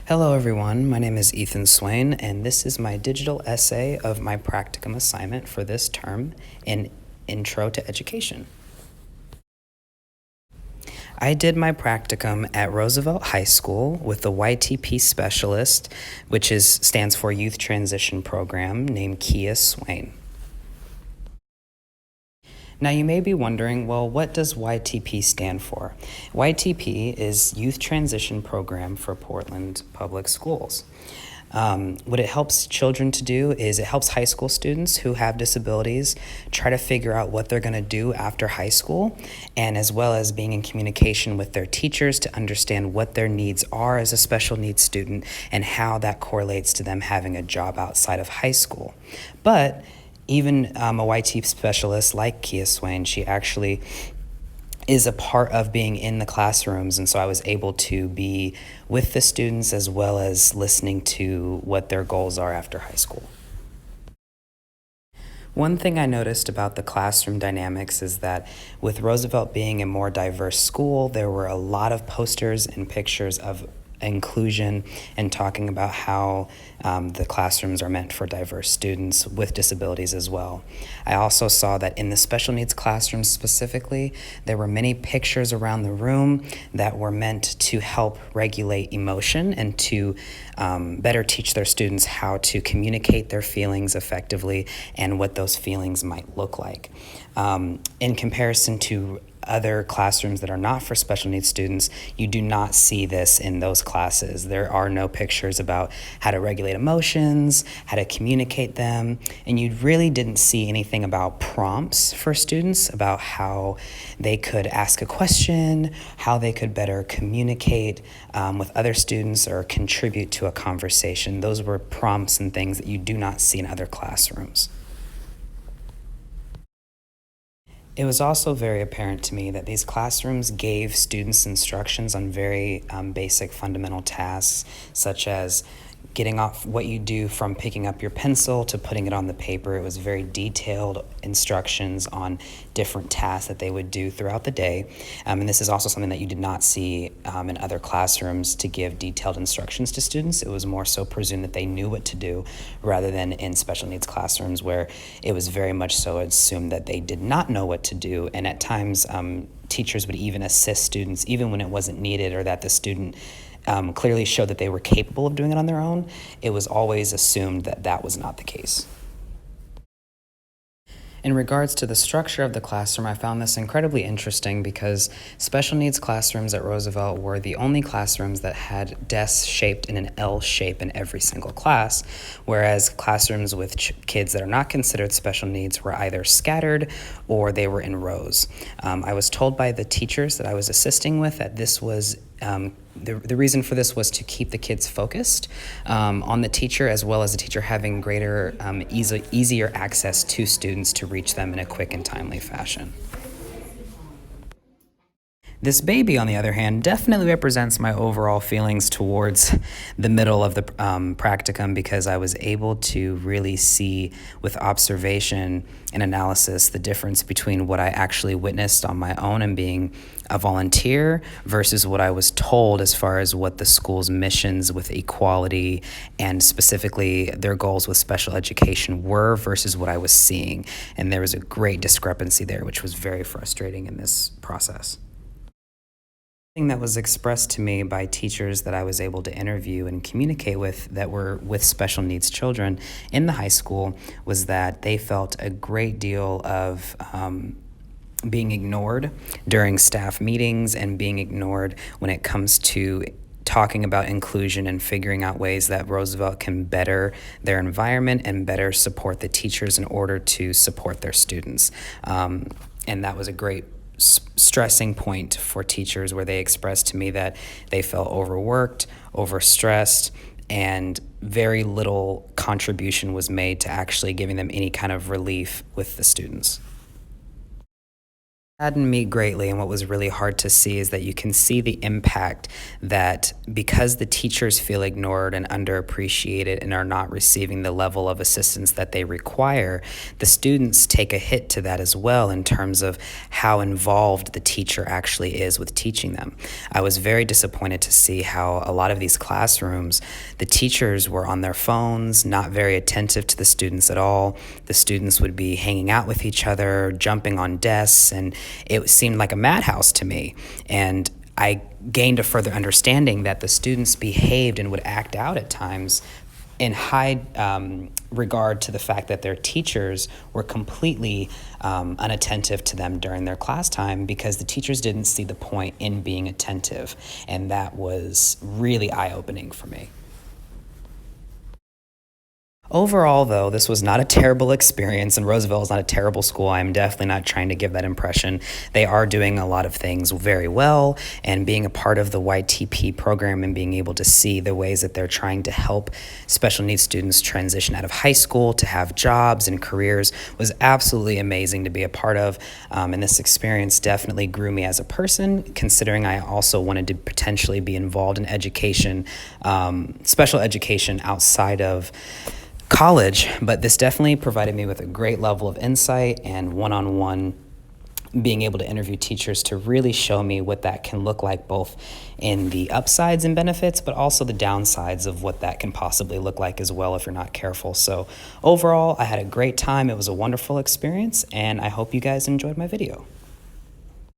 Hello, everyone. My name is Ethan Swain, and this is my digital essay of my practicum assignment for this term in Intro to Education. I did my practicum at Roosevelt High School with the YTP specialist, which stands for Youth Transition Program, named Kia Swain. Now, you may be wondering, well, what does YTP stand for? YTP is Youth Transition Program for Portland Public Schools. What it helps children to do is it helps high school students who have disabilities try to figure out what they're going to do after high school, and as well as being in communication with their teachers to understand what their needs are as a special needs student and how that correlates to them having a job outside of high school. But even a YT specialist like Kia Swain, she actually is a part of being in the classrooms, and so I was able to be with the students as well as listening to what their goals are after high school. One thing I noticed about the classroom dynamics is that with Roosevelt being a more diverse school, there were a lot of posters and pictures of inclusion and talking about how the classrooms are meant for diverse students with disabilities as well. I also saw that in the special needs classrooms specifically, there were many pictures around the room that were meant to help regulate emotion and to better teach their students how to communicate their feelings effectively and what those feelings might look like. In comparison to other classrooms that are not for special needs students, you do not see this in those classes. There are no pictures about how to regulate emotions, how to communicate them, and you really didn't see anything about prompts for students about how they could ask a question, how they could better communicate with other students or contribute to a conversation. Those were prompts and things that you do not see in other classrooms. It was also very apparent to me that these classrooms gave students instructions on very basic fundamental tasks, such as getting off what you do from picking up your pencil to putting it on the paper. It was very detailed instructions on different tasks that they would do throughout the day. And this is also something that you did not see in other classrooms to give detailed instructions to students. It was more so presumed that they knew what to do rather than in special needs classrooms where it was very much so assumed that they did not know what to do. And at times, teachers would even assist students even when it wasn't needed or that the student clearly showed that they were capable of doing it on their own. It was always assumed that that was not the case. In regards to the structure of the classroom, I found this incredibly interesting because special needs classrooms at Roosevelt were the only classrooms that had desks shaped in an L shape in every single class, whereas classrooms with kids that are not considered special needs were either scattered or they were in rows. I was told by the teachers that I was assisting with that this was the reason for this was to keep the kids focused on the teacher, as well as the teacher having greater, easier access to students to reach them in a quick and timely fashion. This baby, on the other hand, definitely represents my overall feelings towards the middle of the practicum because I was able to really see with observation and analysis the difference between what I actually witnessed on my own and being a volunteer versus what I was told as far as what the school's missions with equality and specifically their goals with special education were versus what I was seeing. And there was a great discrepancy there, which was very frustrating in this process. Thing that was expressed to me by teachers that I was able to interview and communicate with that were with special needs children in the high school was that they felt a great deal of being ignored during staff meetings and being ignored when it comes to talking about inclusion and figuring out ways that Roosevelt can better their environment and better support the teachers in order to support their students. And that was a great stressing point for teachers where they expressed to me that they felt overworked, overstressed, and very little contribution was made to actually giving them any kind of relief with the students. Saddened me greatly, and what was really hard to see is that you can see the impact that because the teachers feel ignored and underappreciated and are not receiving the level of assistance that they require, the students take a hit to that as well in terms of how involved the teacher actually is with teaching them. I was very disappointed to see how a lot of these classrooms, the teachers were on their phones, not very attentive to the students at all. The students would be hanging out with each other, jumping on desks, and it seemed like a madhouse to me. And I gained a further understanding that the students behaved and would act out at times in high regard to the fact that their teachers were completely unattentive to them during their class time because the teachers didn't see the point in being attentive. And that was really eye-opening for me. Overall, though, this was not a terrible experience, and Roosevelt is not a terrible school. I'm definitely not trying to give that impression. They are doing a lot of things very well, and being a part of the YTP program and being able to see the ways that they're trying to help special needs students transition out of high school to have jobs and careers was absolutely amazing to be a part of. And this experience definitely grew me as a person, considering I also wanted to potentially be involved in education, special education outside of college, but this definitely provided me with a great level of insight and one-on-one being able to interview teachers to really show me what that can look like, both in the upsides and benefits, but also the downsides of what that can possibly look like as well if you're not careful. So overall, I had a great time. It was a wonderful experience, and I hope you guys enjoyed my video.